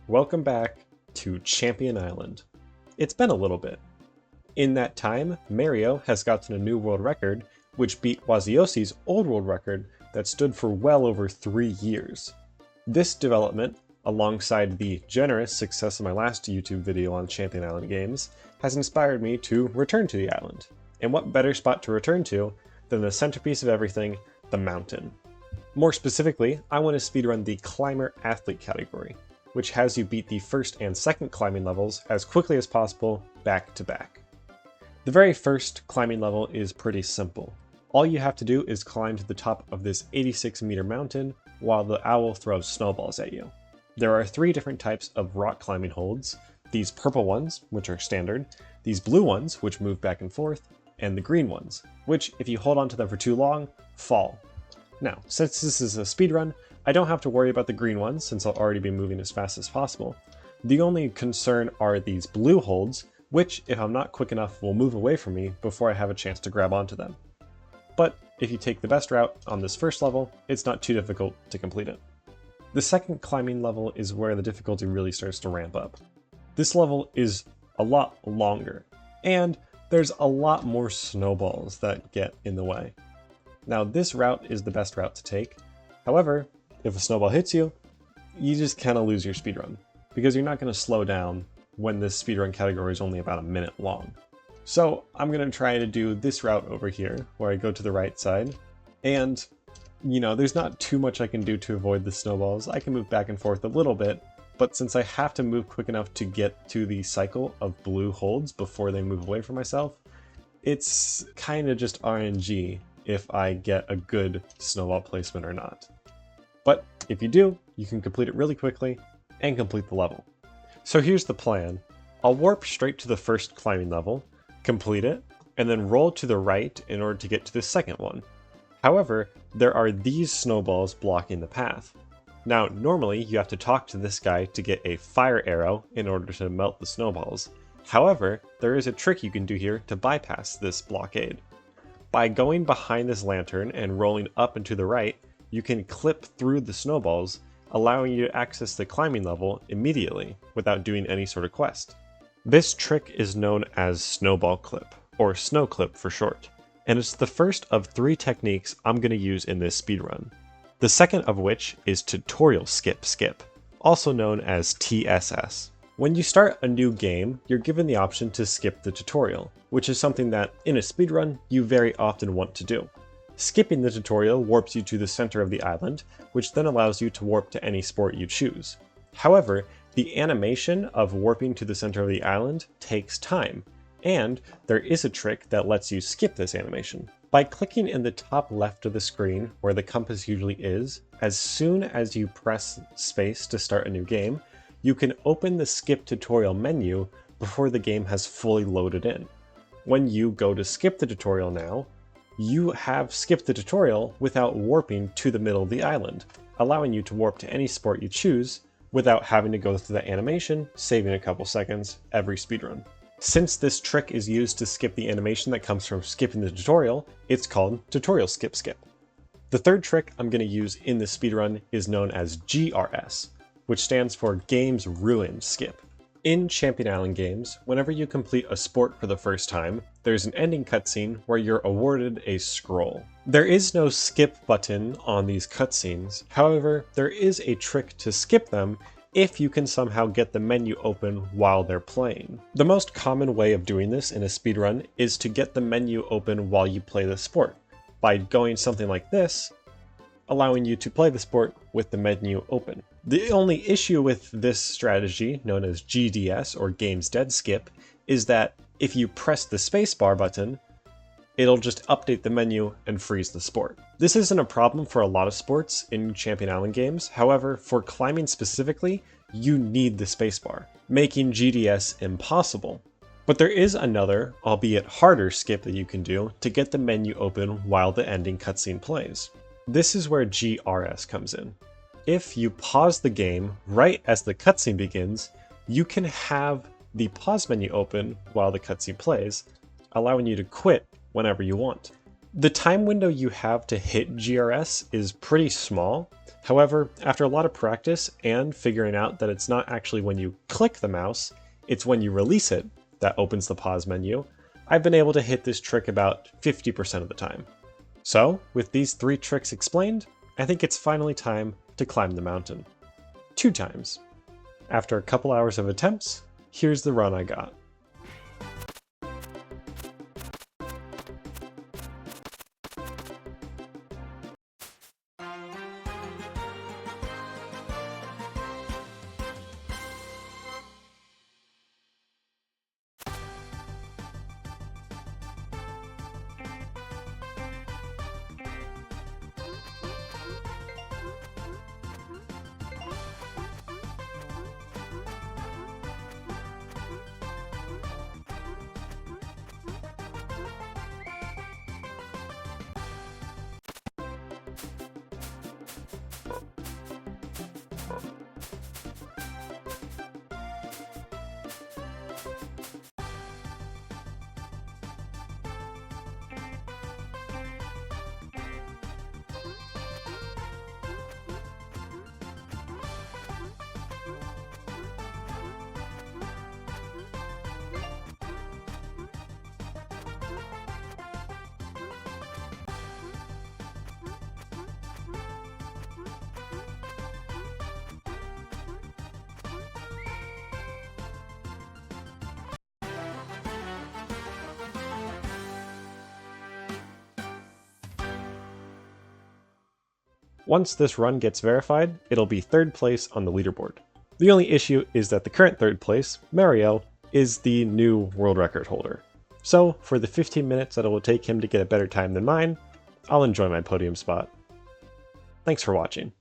Welcome back to Champion Island. It's been a little bit. In that time, Merio has gotten a new world record, which beat Waziosi's old world record that stood for well over 3 years. This development, alongside the generous success of my last YouTube video on Champion Island games, has inspired me to return to the island. And what better spot to return to than the centerpiece of everything, the mountain. More specifically, I want to speedrun the Climber Athlete category, which has you beat the first and second climbing levels as quickly as possible, back to back. The very first climbing level is pretty simple. All you have to do is climb to the top of this 86-meter mountain while the owl throws snowballs at you. There are 3 different types of rock climbing holds: these purple ones, which are standard, these blue ones, which move back and forth, and the green ones, which, if you hold onto them for too long, fall. Now, since this is a speedrun, I don't have to worry about the green ones since I'll already be moving as fast as possible. The only concern are these blue holds, which, if I'm not quick enough, will move away from me before I have a chance to grab onto them. But if you take the best route on this first level, it's not too difficult to complete it. The second climbing level is where the difficulty really starts to ramp up. This level is a lot longer, and there's a lot more snowballs that get in the way. Now, this route is the best route to take. However, if a snowball hits you, you just kind of lose your speedrun, because you're not going to slow down when this speedrun category is only about a minute long. So I'm going to try to do this route over here, where I go to the right side, and, there's not too much I can do to avoid the snowballs. I can move back and forth a little bit, but since I have to move quick enough to get to the cycle of blue holds before they move away from myself, it's kind of just RNG if I get a good snowball placement or not. But if you do, you can complete it really quickly and complete the level. So here's the plan. I'll warp straight to the first climbing level, complete it, and then roll to the right in order to get to the second one. However, there are these snowballs blocking the path. Now, normally you have to talk to this guy to get a fire arrow in order to melt the snowballs. However, there is a trick you can do here to bypass this blockade. By going behind this lantern and rolling up and to the right, you can clip through the snowballs, allowing you to access the climbing level immediately without doing any sort of quest. This trick is known as snowball clip, or snow clip for short, and it's the first of 3 techniques I'm going to use in this speedrun. The second of which is tutorial skip, also known as TSS. When you start a new game, you're given the option to skip the tutorial, which is something that, in a speedrun, you very often want to do. Skipping the tutorial warps you to the center of the island, which then allows you to warp to any sport you choose. However, the animation of warping to the center of the island takes time, and there is a trick that lets you skip this animation. By clicking in the top left of the screen, where the compass usually is, as soon as you press space to start a new game, you can open the skip tutorial menu before the game has fully loaded in. When you go to skip the tutorial now, you have skipped the tutorial without warping to the middle of the island, allowing you to warp to any sport you choose without having to go through the animation, saving a couple seconds every speedrun. Since this trick is used to skip the animation that comes from skipping the tutorial, it's called tutorial skip. The third trick I'm going to use in this speedrun is known as GRS, which stands for Games Ruined Skip. In Champion Island games, whenever you complete a sport for the first time, there's an ending cutscene where you're awarded a scroll. There is no skip button on these cutscenes, however, there is a trick to skip them if you can somehow get the menu open while they're playing. The most common way of doing this in a speedrun is to get the menu open while you play the sport, by going something like this, allowing you to play the sport with the menu open. The only issue with this strategy, known as GDS or Games Dead Skip, is that if you press the spacebar button, it'll just update the menu and freeze the sport. This isn't a problem for a lot of sports in Champion Island games, however, for climbing specifically, you need the spacebar, making GDS impossible. But there is another, albeit harder, skip that you can do to get the menu open while the ending cutscene plays. This is where GRS comes in. If you pause the game right as the cutscene begins, you can have the pause menu open while the cutscene plays, allowing you to quit whenever you want. The time window you have to hit GRS is pretty small, However, after a lot of practice and figuring out that it's not actually when you click the mouse, it's when you release it that opens the pause menu, I've been able to hit this trick about 50% of the time. So, with these 3 tricks explained, I think it's finally time to climb the mountain. 2 times. After a couple hours of attempts, here's the run I got. Once this run gets verified, it'll be 3rd place on the leaderboard. The only issue is that the current 3rd place, Merio, is the new world record holder. So, for the 15 minutes that it will take him to get a better time than mine, I'll enjoy my podium spot. Thanks for watching.